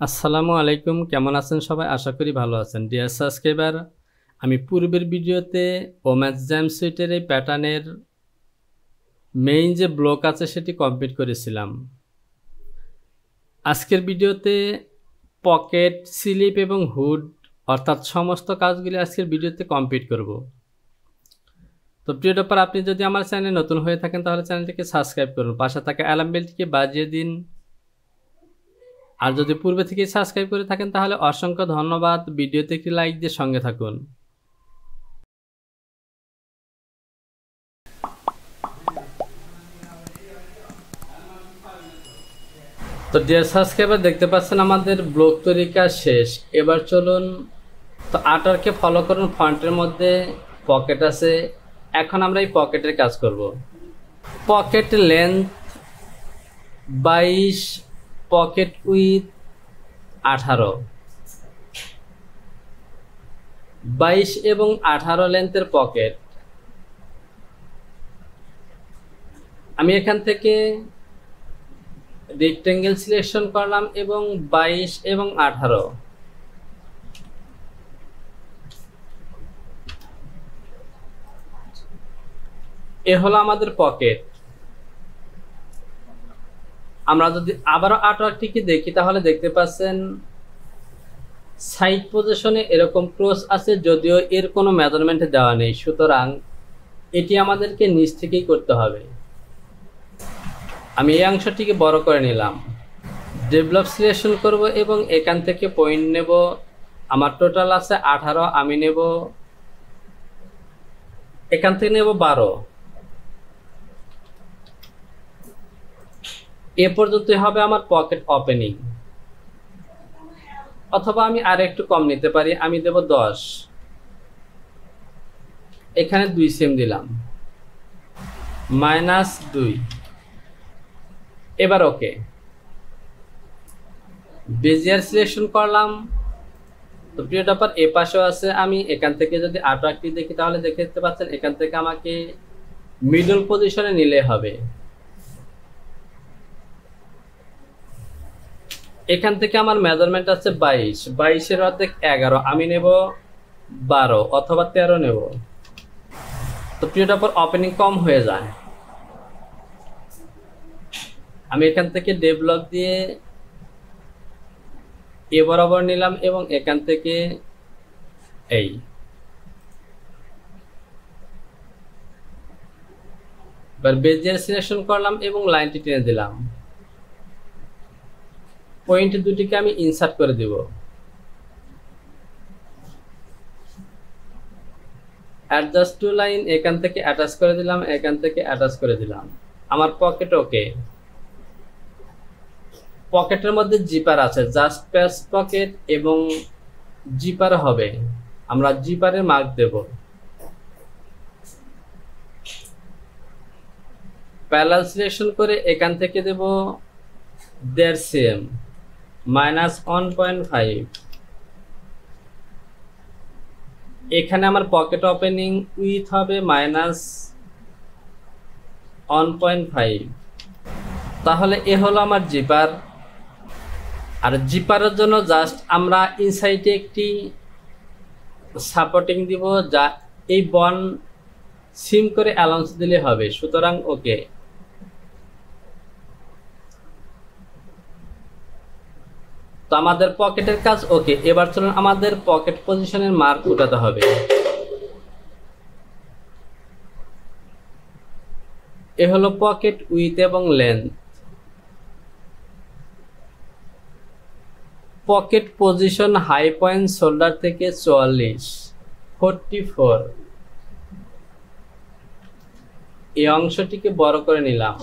আসসালামু আলাইকুম, কেমন আছেন সবাই? আশা করি ভালো আছেন। ডিয়ার সাবস্ক্রাইবার, আমি পূর্বের ভিডিওতে ওম্যাথ জ্যাম সুইটের এই প্যাটার্নের মেইন যে ব্লক আছে সেটি কমপ্লিট করেছিলাম। আজকের ভিডিওতে পকেট, স্লিপ এবং হুড অর্থাৎ সমস্ত কাজগুলি আজকের ভিডিওতে কমপ্লিট করব। তো প্রিয় ডপার, আপনি যদি আমার চ্যানেলে নতুন হয়ে থাকেন তাহলে চ্যানেলটিকে সাবস্ক্রাইব করুন, পাশে থাকা অ্যালার্ম বেলটিকে বাজিয়ে দিন। আর যদি পূর্বে থেকে সাবস্ক্রাইব করে থাকেন তাহলে অসংখ্য ধন্যবাদ। ভিডিওতে একটি লাইক দিয়ে সঙ্গে থাকুন। তো ডিয়ার সাবস্ক্রাইবার, দেখতে পাচ্ছেন আমাদের ব্লক তৈরির কাজ শেষ। এবার চলুন, তো আটারকে ফলো করুন। ফন্টের মধ্যে পকেট আছে, এখন আমরা এই পকেটের কাজ করব। Pocket length 22, pocket with 18। 22 এবং 18 লেন্থের পকেট। আমি এখান থেকে রেক্টেঙ্গেল সিলেকশন করলাম এবং 22 এবং 18 এ হলো আমাদের পকেট। আমরা যদি আবারও আর্টওয়ার্কটিকে দেখি তাহলে দেখতে পাচ্ছেন সাইড পজিশনে এরকম ক্রস আছে, যদিও এর কোনো মেজারমেন্ট দেওয়া নেই, সুতরাং এটি আমাদেরকে নিচ থেকেই করতে হবে। আমি এই অংশটিকে বড় করে নিলাম, ডেভেলপ সিলেকশন করব এবং এখান থেকে পয়েন্ট নেব। আমার টোটাল আছে 18, আমি নেব এখান থেকে নেব 12। এ পর্যন্তই হবে আমার পকেট ওপেনিং, অথবা আমি আর একটু কম নিতে পারি, আমি দেব 10। এখানে 2 সেম দিলাম, -2। এবার ওকে, বেজিয়ার সিলেকশন করলাম। তো প্রিয় ডপার, এ পাশেও আছে। আমি এখান থেকে যদি আর্টওয়ার্কটি দেখি তাহলে দেখতে পাচ্ছেন এখান থেকে আমাকে মিডল পজিশনে নিলে হবে। এখান থেকে আমার মেজারমেন্ট আছে 22, 22-এর অর্ধেক 11, আমি নেব 12 অথবা 13 নেব। তো প্রিয় ডপার, ওপেনিং কম হয়ে যায়। আমি এখান থেকে ডেভেলপ দিয়ে এ বরাবর নিলাম এবং এখান থেকে এই এবার বেজিয়ার সিলেকশন করলাম এবং লাইনটি টেনে দিলাম। পয়েন্ট দুটিকে আমি ইনসার্ট করে দিব। অ্যাডজাস্ট টু লাইন, এখান থেকে অ্যাটাচ করে দিলাম, এখান থেকে অ্যাটাচ করে দিলাম। আমার পকেট ওকে। পকেটের মধ্যে জিপার আছে, জাস্ট প্যাচ পকেট এবং জিপার হবে। আমরা জিপারের মার্ক দেব। প্যারালাল সিলেকশন করে এখান থেকে দেব 1.5 cm, -1.5। এখানে আমার পকেট ওপেনিং উইথ হবে -1.5। তাহলে এ হলো আমার জিপার। আর জিপারের জন্য জাস্ট আমরা ইনসাইডে একটি সাপোর্টিং দিব, যা এই বন সিম করে অ্যালাউন্স দিলে হবে। সুতরাং ওকে। তো আমাদের পকেটের কাজ ওকে। এবার চলুন আমাদের পকেট পজিশনের মার্ক উঠাতে হবে। এ হলো পকেট উইথ এবং length. Pocket position high point shoulder থেকে 44। এই অংশটিকে বড় করে নিলাম।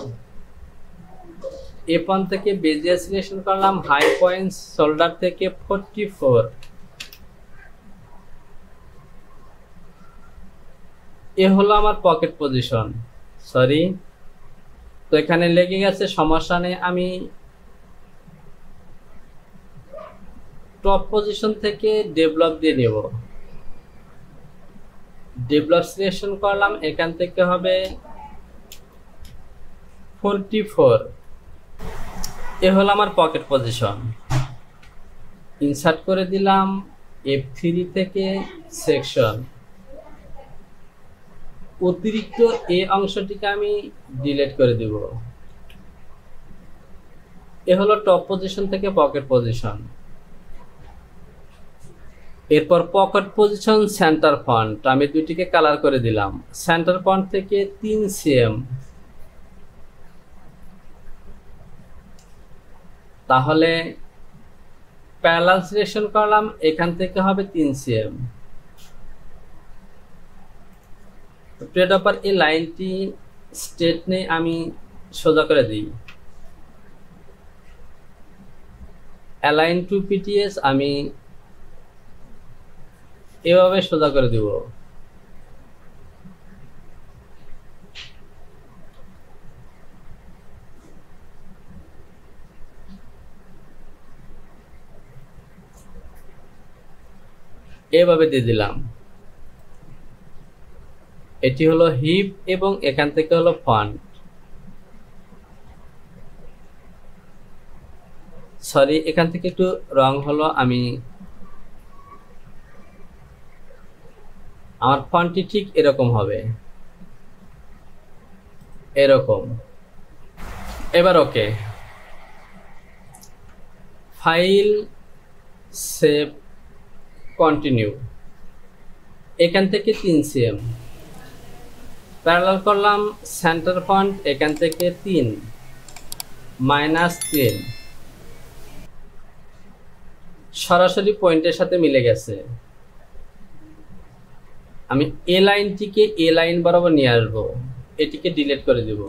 এ পয়েন্ট থেকে বেজিয়ার সিলেকশন করলাম, হাই পয়েন্ট শোল্ডার থেকে 44। এ হলো আমার পকেট পজিশন। সরি, তো এখানে লেগে গেছে, সমস্যা নেই। আমি টপ পজিশন থেকে ডেভেলপ দিয়ে নেব। ডেভেলপ সিলেকশন করলাম, এখান থেকে হবে 44। এ হলো আমার পকেট পজিশন। ইনসার্ট করে দিলাম F3 থেকে সেকশন। অতিরিক্ত এই অংশটিকে আমি ডিলিট করে দিব। এ হলো টপ পজিশন থেকে পকেট পজিশন। এরপর পকেট পজিশন সেন্টার ফন্ট আমি দুটিকে কালার করে দিলাম। সেন্টার ফন্ট থেকে 3 cm, তাহলে প্যারালাল সিলেকশন করলাম, এখান থেকে হবে 3 cm। তো প্রিয় ডপার এই লাইনটি স্ট্রেট নেই, আমি সোজা করে দিই। অ্যালাইন টু পিটিএস আমি এভাবে সোজা করে দিব। এভাবে দিয়ে দিলাম। এটি হলো হিপ এবং এখান থেকে হলো ফন্ট। সরি, এখান থেকে একটু রং হলো, আমি আমার ফন্টটি ঠিক এরকম হবে, এরকম। এবার ওকে, ফাইল, সেভ, কন্টিনিউ। এখান থেকে 3 cm প্যারালাল করলাম, সেন্টার ফন্ট এখান থেকে 3 -3 সরাসরি পয়েন্টের সাথে মিলে গেছে। আমি এ লাইনটিকে এ লাইন বরাবর নিয়ে আসবো, এটিকে ডিলিট করে দিব।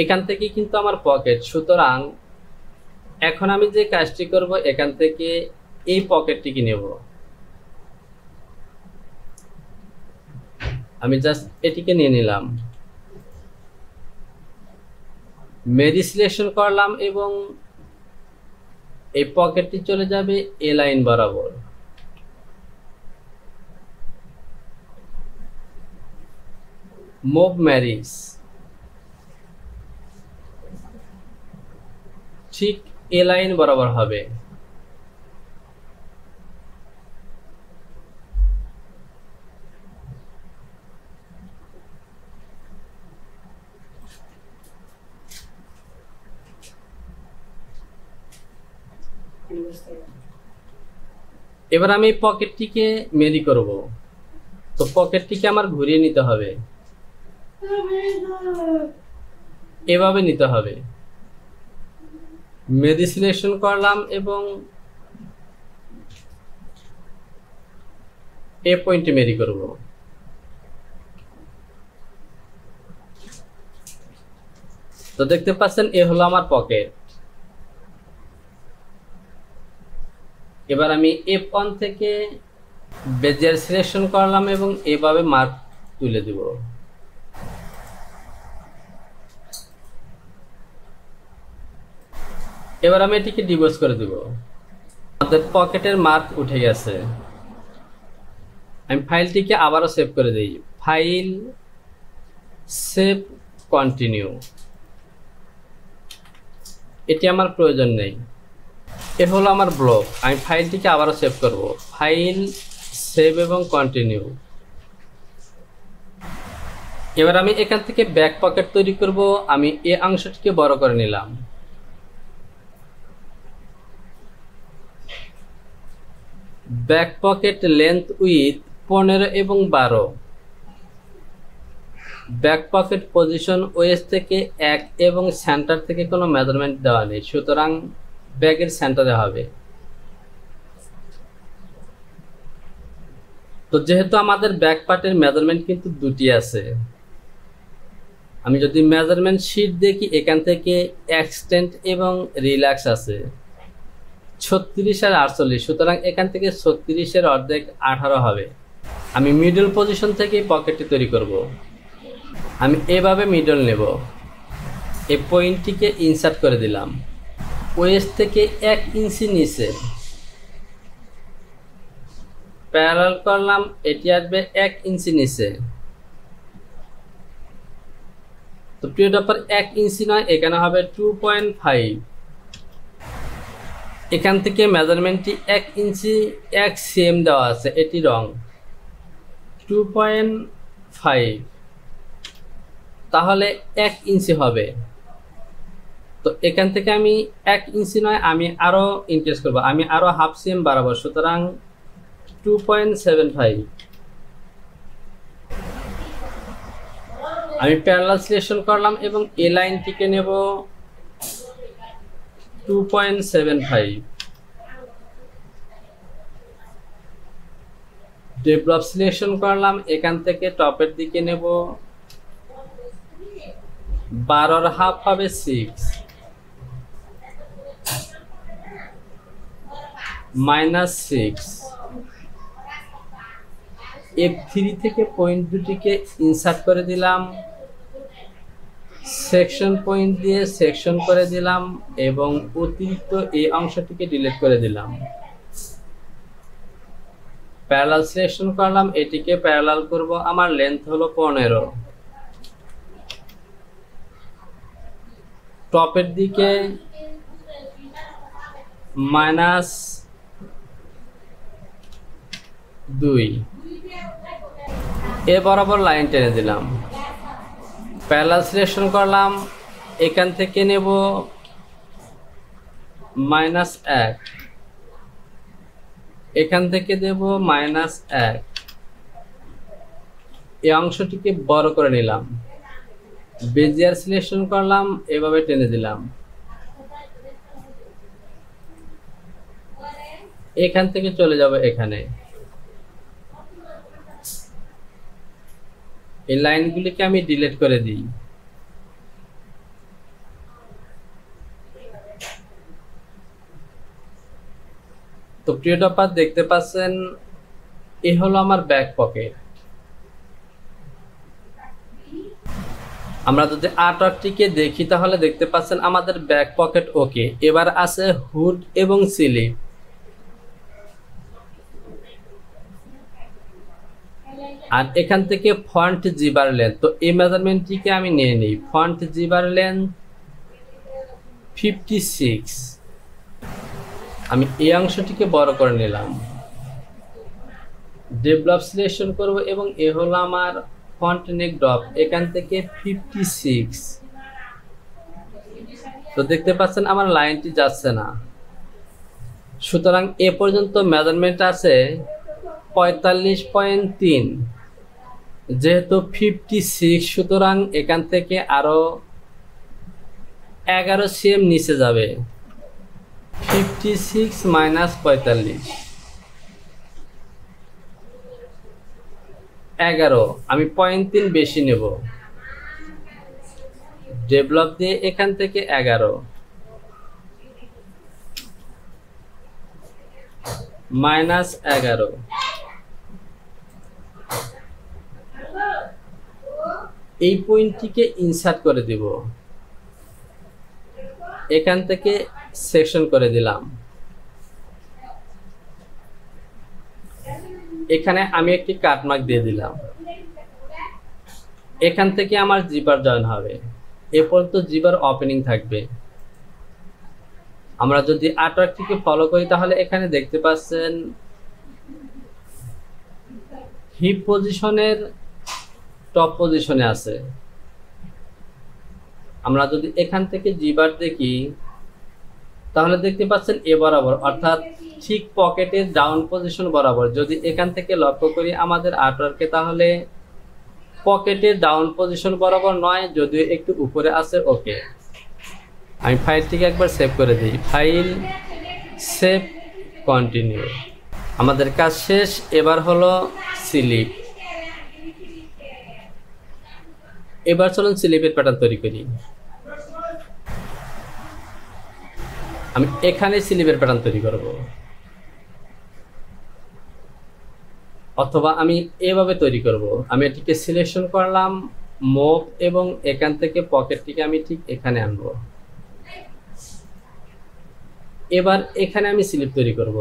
এখান থেকে কিন্তু আমার পকেট, সুতরাং এখন আমি যে কাজটি করব, এখান থেকে এই পকেটটিকে নেব। আমি জাস্ট এটিকে নিয়ে নিলাম, মেরি সিলেকশন করলাম এবং এই পকেটটি চলে যাবে এ লাইন বরাবর। মুভ ম্যারিজ ঠিক এ লাইন বরাবর হবে। এবার আমি পকেটটিকে মেরি করব, তো পকেটটিকে আমার ঘুরিয়ে নিতে হবে, এভাবে নিতে হবে। মেরি সিলেকশন করলাম এবং এ পয়েন্টে মেরি করব। তো দেখতে পাচ্ছেন এ হলো আমার পকেট। এবার আমি F1 থেকে বেজিয়ার সিলেকশন করলাম এবং এভাবে মার্ক তুলে দিব। এবার আমি এটিকে ডিবোস করে দিব। আমাদের পকেটের মার্ক উঠে গেছে। আমি ফাইলটিকে আবারও সেভ করে দিই, ফাইল, সেভ, কন্টিনিউ। এটি আমার প্রয়োজন নেই। এ হলো আমার ব্লক। আমি ফাইলটিকে আবারও সেভ করব, ফাইল, সেভ এবং কন্টিনিউ। এবার আমি এখান থেকে ব্যাক পকেট তৈরি করব। আমি এই অংশটিকে বড় করে নিলাম। ব্যাক পকেট লেন্থ উইথ 15 এবং 12। ব্যাক পকেট পজিশন ওয়েস্ট থেকে 1 এবং সেন্টার থেকে কোনো মেজারমেন্ট দেওয়া নেই, সুতরাং ব্যাগের সেন্টারে হবে। তো যেহেতু আমাদের ব্যাক পার্টের মেজারমেন্ট কিন্তু দুটি আছে, আমি যদি মেজারমেন্ট শিট দেখি, এখান থেকে এক্সটেন্ড এবং রিল্যাক্স আছে 36 আর 48, সুতরাং এখান থেকে 36-এর অর্ধেক 18 হবে। আমি মিডল পজিশন থেকে পকেটটি তৈরি করব। আমি এভাবে মিডল নেব, এই পয়েন্টটিকে ইনসার্ট করে দিলাম, ওয়েস্ট থেকে 1 ইঞ্চি নিচে প্যারালাল করলাম, এটি আসবে 1 ইঞ্চি নিচে। তো প্রিয় ডপার 1 ইঞ্চি নয়, এখানে হবে 2.5। এখান থেকে মেজারমেন্টটি 1 ইঞ্চি 1 সিএম দেওয়া আছে, এটি রং 2.5, তাহলে 1 ইঞ্চি হবে। তো এখান থেকে আমি 1 ইঞ্চি নয়, আমি আরো ইনক্রিজ করব, আমি আরো হাফ সিএম বাড়াবো, সুতরাং 2.75। আমি প্যারালাল সিলেকশন করলাম এবং এই লাইনটিকে নেব 2.75। ডেভেলপ সিলেকশন করলাম, এখান থেকে টপের দিকে নেব 12 হাফ হবে 6 -6। F3 থেকে পয়েন্ট দুটিকে ইনসার্ট করে দিলাম, সেকশন পয়েন্ট দিয়ে সেকশন করে দিলাম এবং অতিরিক্ত এই অংশটিকে ডিলিট করে দিলাম। প্যারালাল সিলেকশন করলাম, এটিকে প্যারালাল করব, আমার লেন্থ হলো 15। টপের দিকে -2 এ বরাবর লাইন টেনে দিলাম। প্যারালাল সিলেকশন করলাম, এখান থেকে নেব -1, এখান থেকে দেব -1, এই অংশটিকে বড় করে নিলাম। বেজিয়ার সিলেকশন করলাম, এভাবে টেনে দিলাম, এখান থেকে চলে যাব এখানে। এই লাইনগুলিকে আমি ডিলিট করে দিই। তো প্রিয় টপার দেখতে পাচ্ছেন, এ হলো আমার ব্যাক পকেট। আমরা যদি আর্টওয়ার্কটিকে দেখি তাহলে দেখতে পাচ্ছেন আমাদের ব্যাক পকেট ওকে। এবার আছে হুড এবং স্লিপ। আর এখান থেকে ফ্রন্ট জিবার লেন্থ, তো এই মেজারমেন্টটিকে আমি নিয়ে নিই। ফ্রন্ট জিবার লেন্থ 56, আমি এই অংশটিকে বড় করে নিলাম। ডেভেলপ সিলেকশন করব এবং এ হলো আমার ফ্রন্ট নেক ড্রপ, এখান থেকে 56। তো দেখতে পাচ্ছেন আমার লাইনটি যাচ্ছে না, সুতরাং এ পর্যন্ত মেজারমেন্ট আছে 45.3। যেহেতু 56, সুতরাং এখান থেকে আরো 11 সিএম নিচে যাবে। 56 - 45 11, আমি 0.3 বেশি নেব। ডেভেলপ দিয়ে এখান থেকে 11 -11, এই পয়েন্টটিকে ইনসার্ট করে দিব, এখান থেকে সেকশন করে দিলাম। এখানে আমি একটি কাটমার্ক দিয়ে দিলাম, এখান থেকে আমার জিপার জয়েন হবে। এ পর্যন্ত জিপার ওপেনিং থাকবে। আমরা যদি আর্টওয়ার্কটিকে ফলো করি তাহলে এখানে দেখতে পাচ্ছেন হিপ পজিশনের টপ পজিশনে আছে। আমরা যদি এখান থেকে জিবার দেখি তাহলে দেখতে পাচ্ছেন এ বরাবর, অর্থাৎ ঠিক পকেটের ডাউন পজিশন বরাবর। যদি এখান থেকে লক্ষ্য করি আমাদের আর্টওয়ার্কে, তাহলে পকেটের ডাউন পজিশন বরাবর নয়, যদিও একটু উপরে আছে। ওকে, আমি ফাইলটিকে একবার সেভ করে দিই। File, save, continue. আমাদের কাজ শেষ। এবার হলো স্লিপ। এবার চলুন স্লিপের প্যাটার্ন তৈরি করি। আমি এখানে স্লিপের প্যাটার্ন তৈরি করব, অথবা আমি এভাবে তৈরি করব। আমি এটিকে সিলেকশন করলাম, মুভ, এবং এখান থেকে পকেটটিকে আমি ঠিক এখানে আনব। এবার এখানে আমি স্লিপ তৈরি করব।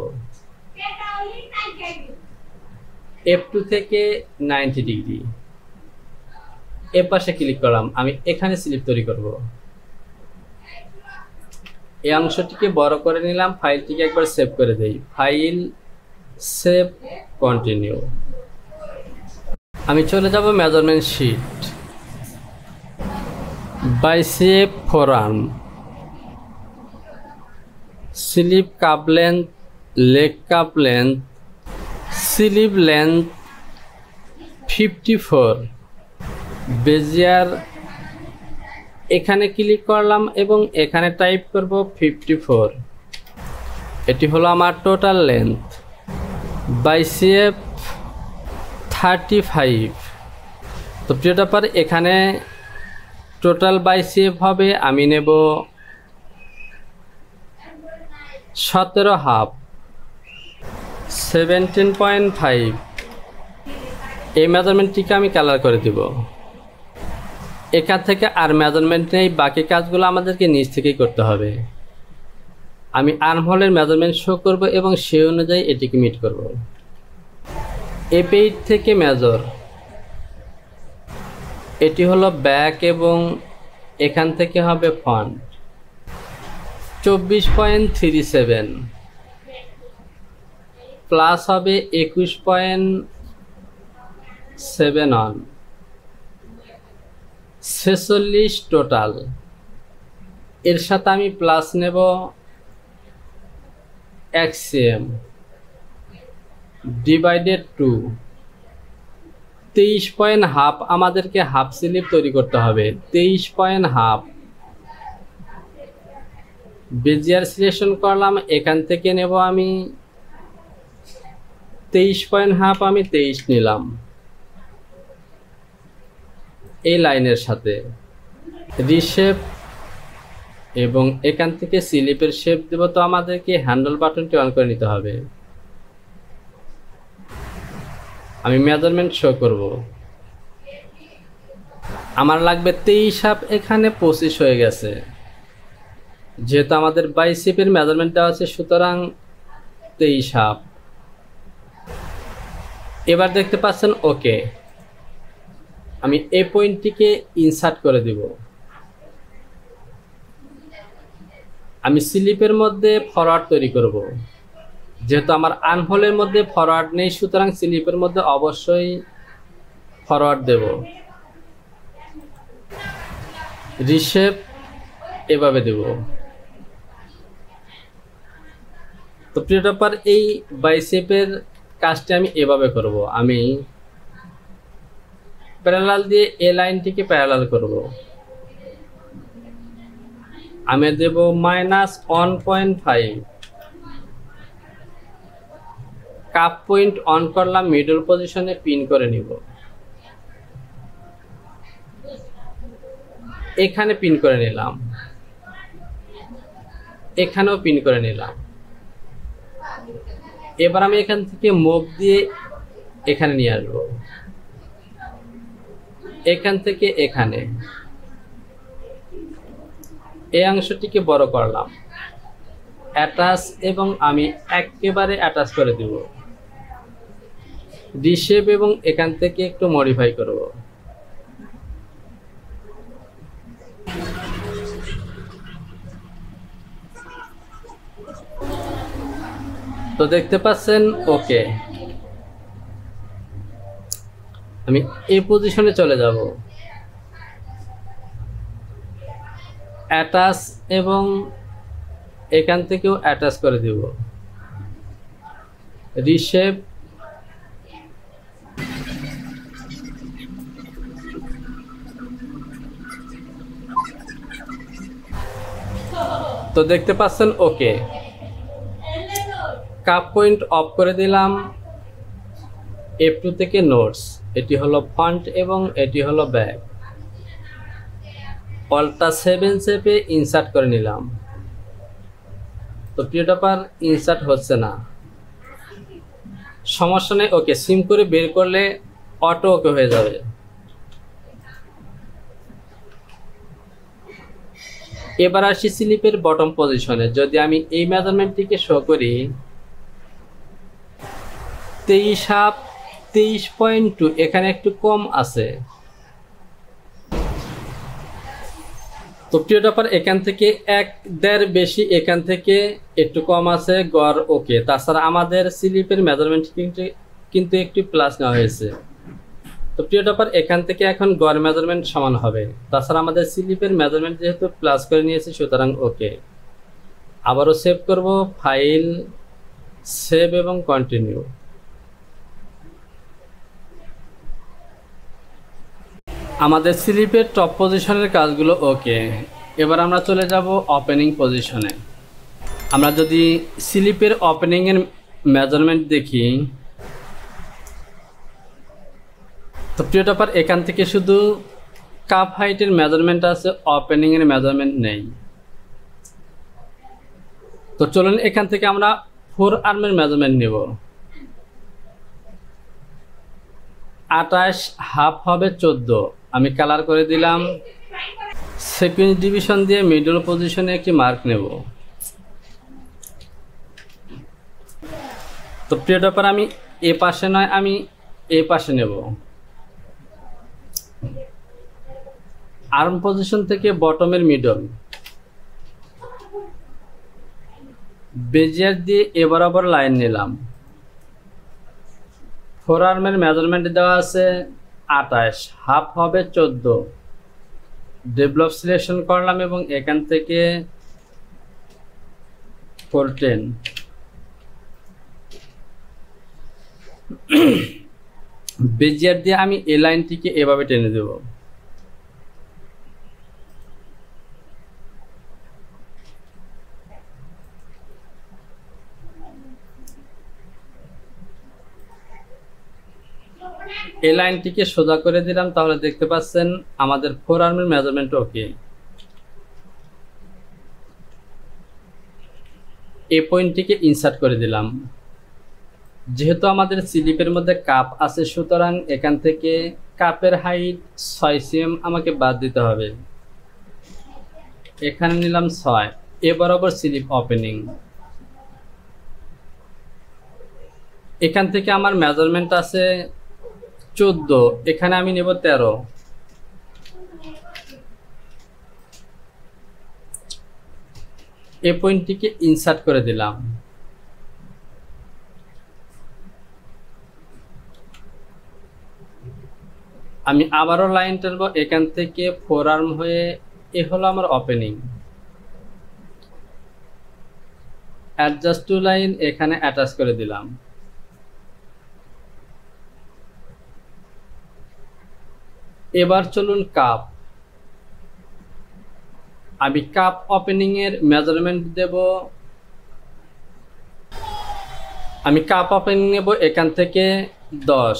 F2 থেকে 90 ডিগ্রি, এ পাশে ক্লিক করলাম, আমি এখানে স্লিপ তৈরি করব। এই অংশটিকে বড় করে নিলাম, ফাইলটিকে একবার সেভ করে দেই। File, save, continue. আমি চলে যাব measurement sheet, bicep forearm, sleeve cup length, leg cup length, sleeve length 54, Bezier এখানে ক্লিক করলাম এবং এখানে টাইপ করব 54। এটি হলো আমার টোটাল লেন্থ। বাইসেপ 35। তো প্রিয় টপার, এখানে টোটাল বাইসেপ হবে, আমি নেব 17.5, 17.5। এই মেজারমেন্টটিকে আমি কালার করে দিব। এখান থেকে আর মেজারমেন্ট নেই, বাকি কাজগুলো আমাদেরকে নিজ থেকেই করতে হবে। আমি আর্মহোলের মেজারমেন্ট শো করব এবং সেই অনুযায়ী এটিকে মিট করব। F8 থেকে মেজর, এটি হলো ব্যাক এবং এখান থেকে হবে ফ্রন্ট। 24.37 প্লাস হবে 21.71, 46 টোটাল। এর সাথে আমি প্লাস নেব XCM ডিভাইডেড 2, 23.5। আমাদেরকে হাফ স্লিভ তৈরি করতে হবে, 23.5। বেজিয়ার সিলেকশন করলাম, এখান থেকে নেব আমি 23.5, আমি 23 নিলাম এই লাইনের সাথে। রিশেপ এবং এখান থেকে স্লিপের শেপ দেব, তো আমাদেরকে হ্যান্ডেল বাটনটি অন করে নিতে হবে। আমি মেজারমেন্ট শো করব, আমার লাগবে 23.5, এখানে 25 হয়ে গেছে। যেহেতু আমাদের বাইসেপের মেজারমেন্ট দেওয়া আছে, সুতরাং 23.5। এবার দেখতে পাচ্ছেন ওকে। আমি এই পয়েন্টটিকে ইনসার্ট করে দিব। আমি স্লিপের মধ্যে ফরওয়ার্ড তৈরি করব। যেহেতু আমার আর্মহোলের মধ্যে ফরওয়ার্ড নেই, সুতরাং স্লিপের মধ্যে অবশ্যই ফরওয়ার্ড দেব। রিশেপ এভাবে দেব। তো প্রিয় টপার, এই বাইসেপের কাজটি আমি এভাবে করব। আমি প্যারালাল দিয়ে এই লাইনটিকে প্যারালাল করব। আমি দেব -1.5। কাপ পয়েন্ট অন করলাম, মিডল পজিশনে পিন করে নিব। এখানে পিন করে নিলাম, এখানেও পিন করে নিলাম। এবার আমি এখান থেকে মুভ দিয়ে এখানে নিয়ে আসবো, এখান থেকে এখানে এই অংশটিকে বড় করলাম, অ্যাটাচ, এবং আমি একেবারে অ্যাটাচ করে দিব। রিশেপ এবং এখান থেকে একটু মডিফাই করব। তো দেখতে পাচ্ছেন ওকে। আমি এই পজিশনে চলে যাব, অ্যাটাচ এবং এখান থেকেও অ্যাটাচ করে দিব। রিশেপ, তো দেখতে পাচ্ছেন ওকে। কাপ পয়েন্ট অফ করে দিলাম। F2 থেকে নোটস, এটি হলো ফ্রন্ট এবং এটি হলো ব্যাক। অল্টা 7 শেপে ইনসার্ট করে নিলাম। তো প্রিয় টপার, ইনসার্ট হচ্ছে না, সমস্যা নেই। ওকে, সিম করে বের করলে অটো ওকে হয়ে যাবে। এবার আসি স্লিপের বটম পজিশনে। যদি আমি এই মেজারমেন্টটিকে শো করি, 23.5, 23.2, এখানে একটু কম আছে। তো প্রিয় টপার এখান থেকে 1.5 বেশি, এখান থেকে একটু কম আছে, গড় ওকে। তাছাড়া আমাদের স্লিপের মেজারমেন্ট কিন্তু একটু প্লাস নেওয়া হয়েছে। তো প্রিয় টপার এখান থেকে এখন গড় মেজারমেন্ট সমান হবে। তাছাড়া আমাদের স্লিপের মেজারমেন্ট যেহেতু প্লাস করে নিয়েছি, সুতরাং ওকে। আবারও সেভ করব, ফাইল, সেভ এবং কন্টিনিউ। আমাদের স্লিপের টপ পজিশনের কাজগুলো ওকে। এবার আমরা চলে যাব ওপেনিং পজিশনে। আমরা যদি স্লিপের ওপেনিংয়ের মেজারমেন্ট দেখি, তো প্রিয় টপার এখান থেকে শুধু কাপ হাইটের মেজারমেন্ট আছে, ওপেনিংয়ের মেজারমেন্ট নেই। তো চলুন এখান থেকে আমরা ফোর আর্মের মেজারমেন্ট নেব। 28 হাফ হবে 14। আমি কালার করে দিলাম। সিকোয়েন্স ডিভিশন দিয়ে মিডল পজিশনে একটি মার্ক নেব। তো প্রিয় টপার আমি এ পাশে নয়, আমি এ পাশে নেব। আর্ম পজিশন থেকে বটমের মিডল, বেজিয়ার দিয়ে এ বরাবর লাইন নিলাম। ফোর আর্মের মেজারমেন্ট দেওয়া আছে 28, হাফ হবে 14। ডেভেলপ সিলেকশন করলাম এবং এখান থেকে 410। বেজিয়ার দিয়ে আমি এই লাইনটিকে এভাবে টেনে দেব। এই লাইনটিকে সোজা করে দিলাম, তাহলে দেখতে পাচ্ছেন আমাদের ফোর আর্মের মেজারমেন্ট ওকে। এই পয়েন্টটিকে ইনসার্ট করে দিলাম। যেহেতু আমাদের স্লিপের মধ্যে কাপ আছে, সুতরাং এখান থেকে কাপের হাইট 6 cm আমাকে বাদ দিতে হবে। এখানে নিলাম 6। এ বরাবর স্লিপ ওপেনিং। এখান থেকে আমার মেজারমেন্ট আছে 14, এখানে আমি নেব 13। এই পয়েন্টটিকে ইনসার্ট করে দিলাম। আমি আবারও লাইন টানব, এখান থেকে ফোর আর্ম হয়ে এ হলো আমার ওপেনিং। অ্যাডজাস্ট টু লাইন এখানে অ্যাটাচ করে দিলাম। এবার চলুন কাপ। আমি কাপ ওপেনিং এর মেজারমেন্ট দেব। আমি কাপ ওপেনিং নেব এখান থেকে 10।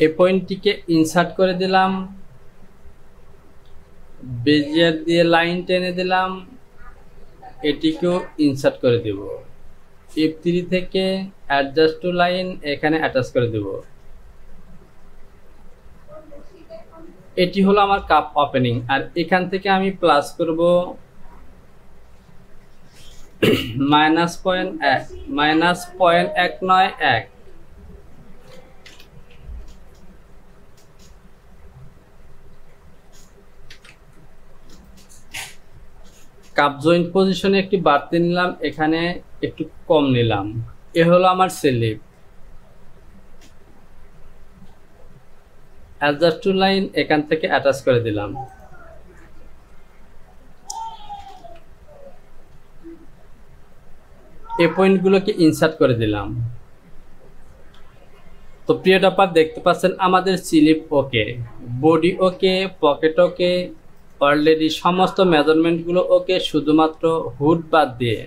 এই পয়েন্টটিকে ইনসার্ট করে দিলাম। বেজিয়ার দিয়ে লাইন টেনে দিলাম, এটিকেও ইনসার্ট করে দেব। F3 থেকে অ্যাডজাস্ট টু লাইন এখানে অ্যাটাচ করে দেব। এটি হলো আমার কাপ ওপেনিং। আর এখান থেকে আমি প্লাস করব -0.191। কাপ জয়েন্ট পজিশনে একটি বাড়তি নিলাম, এখানে একটু কম নিলাম। এ হলো আমার স্লিপ। অ্যাডজাস্ট টু লাইন এখান থেকে অ্যাটাচ করে দিলাম। এই পয়েন্টগুলোকে ইনসার্ট করে দিলাম। তো প্রিয় টপার দেখতে পাচ্ছেন আমাদের স্লিপ ওকে, বডি ওকে, পকেট ওকে, অলরেডি সমস্ত মেজারমেন্টগুলো ওকে, শুধুমাত্র হুড বাদ দিয়ে।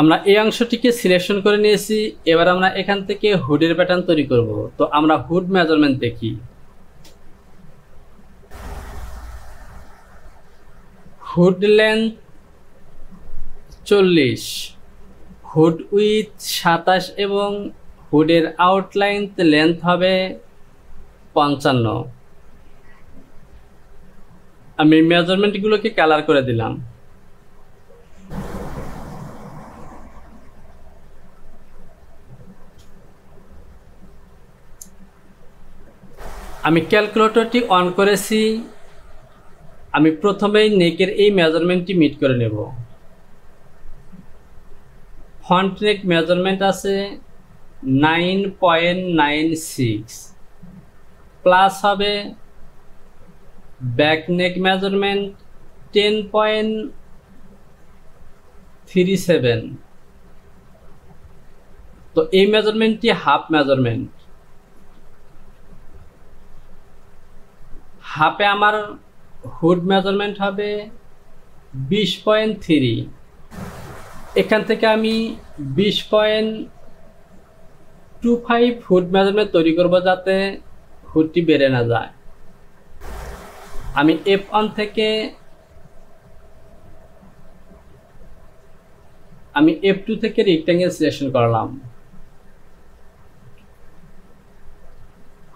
আমরা এই অংশটিকে সিলেকশন করে নিয়েছি। এবার আমরা এখান থেকে হুডের প্যাটার্ন তৈরি করব। তো আমরা হুড মেজারমেন্ট দেখি। হুড লেন্থ 40, হুড উইথ 27 এবং হুডের আউটলাইন লেন্থ হবে 55। আমি মেজারমেন্টগুলোকে কালার করে দিলাম। আমি ক্যালকুলেটরটি অন করেছি। আমি প্রথমেই নেকের এই মেজারমেন্টটি মিট করে নেব। ফ্রন্ট নেক মেজারমেন্ট আছে 9.96, প্লাস হবে ব্যাক নেক মেজারমেন্ট 10.37। তো এই মেজারমেন্টটি হাফ মেজারমেন্ট। হাফে আমার হুড মেজারমেন্ট হবে 20.3। এখান থেকে আমি 20.25 হুড মেজারমেন্ট তৈরি করব, যাতে হুডটি বেড়ে না যায়। আমি F1 থেকে আমি F2 থেকে রেক্ট্যাঙ্গেল সিলেকশন করলাম।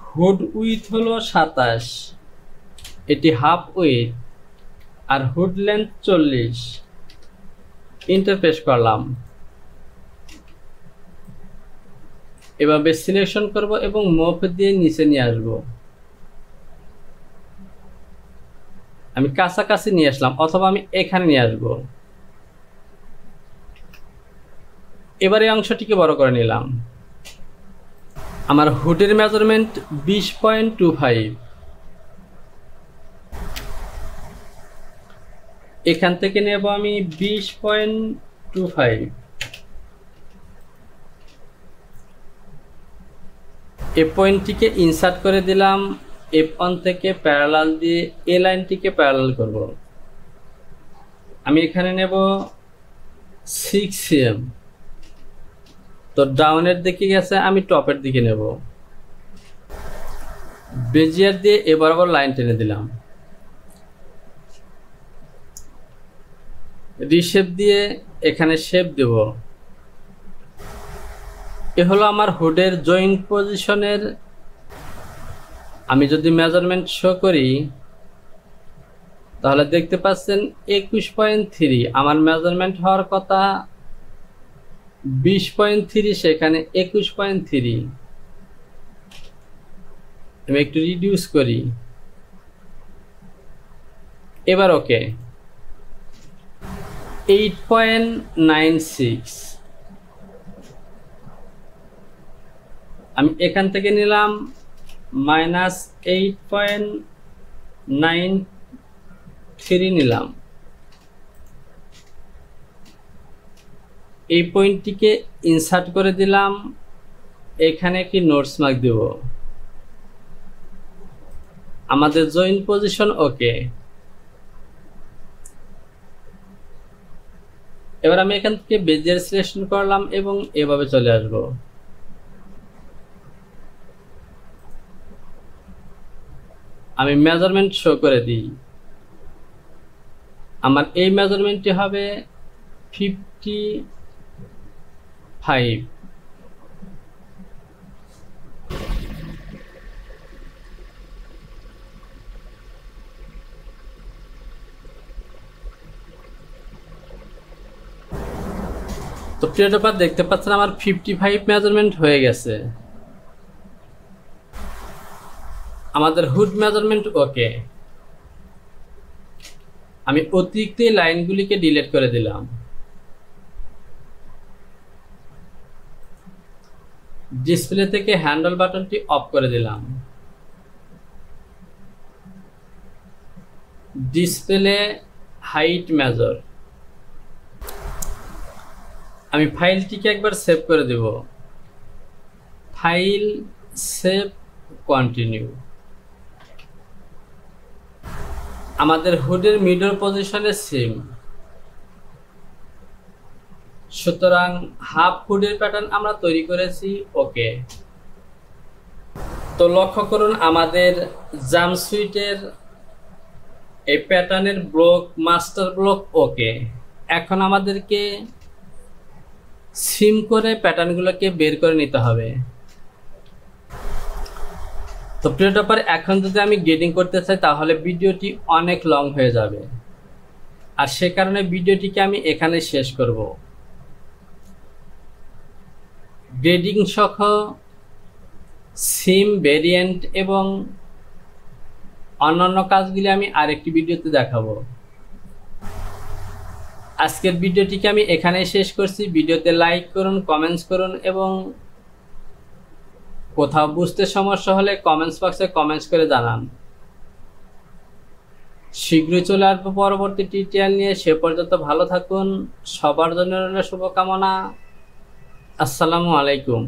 হুড উইথ হলো 27, এটি হাফ উইথ, আর হুড লেন্থ 40। ইন্টার প্রেস করলাম। এভাবে সিলেকশন করব এবং মুভ দিয়ে নিচে নিয়ে আসব। আমি কাছাকাছি নিয়ে আসলাম, অথবা আমি এখানে নিয়ে আসব। এবার এই অংশটিকে বড় করে নিলাম। আমার হুডের মেজারমেন্ট 20.25। এখান থেকে নেব আমি 20.25। এই পয়েন্টটিকে ইনসার্ট করে দিলাম। F1 থেকে প্যারালাল দিয়ে এই লাইনটিকে প্যারালাল করব। আমি এখানে নেব 6 cm। তো ডাউনের দিকে গেছে, আমি টপের দিকে নেব। বেজিয়ার দিয়ে এবার আবার লাইন টেনে দিলাম। রিশেপ দিয়ে এখানে শেপ দেব। এ হলো আমার হুডের জয়েন্ট পজিশনের। আমি যদি মেজারমেন্ট শো করি তাহলে দেখতে পাচ্ছেন 21.3। আমার মেজারমেন্ট হওয়ার কথা 20.3, সেখানে 21.3। আমি একটু রিডিউস করি। এবার ওকে। 8.96 আমি এখান থেকে নিলাম -8.93 নিলাম। এই পয়েন্টটিকে ইনসার্ট করে দিলাম। এখানে একটি নোটস মার্ক দেব। আমাদের জয়েন্ট পজিশন ওকে। এবার আমি এখান থেকে বেজিয়ার সিলেকশন করলাম এবং এভাবে চলে আসব। আমি মেজারমেন্ট শো করে দিই। আমার এই মেজারমেন্টটি হবে 55। তো প্রিয় টোপার দেখতে পাচ্ছেন আমার 55 মেজারমেন্ট হয়ে গেছে। আমাদের হুড মেজারমেন্ট ওকে। আমি অতিরিক্ত লাইনগুলিকে ডিলিট করে দিলাম। ডিসপ্লে থেকে হ্যান্ডেল বাটনটি অফ করে দিলাম। Display height major. আমি ফাইলটিকে একবার সেভ করে দেব। File, save, continue. আমাদের হুডের মিডল পজিশনে সেম, সুতরাং হাফ হুডের প্যাটার্ন আমরা তৈরি করেছি ওকে। তো লক্ষ্য করুন আমাদের জাম্পস্যুটের এই প্যাটার্নের ব্লক, মাস্টার ব্লক ওকে। এখন আমাদেরকে সিম করে প্যাটার্নগুলোকে বের করে নিতে হবে। তো প্রিয় টপার, এখন যদি আমি গ্রেডিং করতে চাই তাহলে ভিডিওটি অনেক লং হয়ে যাবে, আর সে কারণে ভিডিওটিকে আমি এখানে শেষ করব। গ্রেডিং সহ সিম, ভেরিয়েন্ট এবং অন্যান্য কাজগুলি আমি আরেকটি ভিডিওতে দেখাবো। আজকের ভিডিওটিকে আমি এখানেই শেষ করছি। ভিডিওতে লাইক করুন, কমেন্টস করুন এবং কোথাও বুঝতে সমস্যা হলে কমেন্টস বক্সে কমেন্টস করে জানান। শীঘ্রই চলে আসবো পরবর্তী টিউটোরিয়াল নিয়ে। সে পর্যন্ত ভালো থাকুন। সবার জন্য রইল শুভকামনা। আসসালামু আলাইকুম।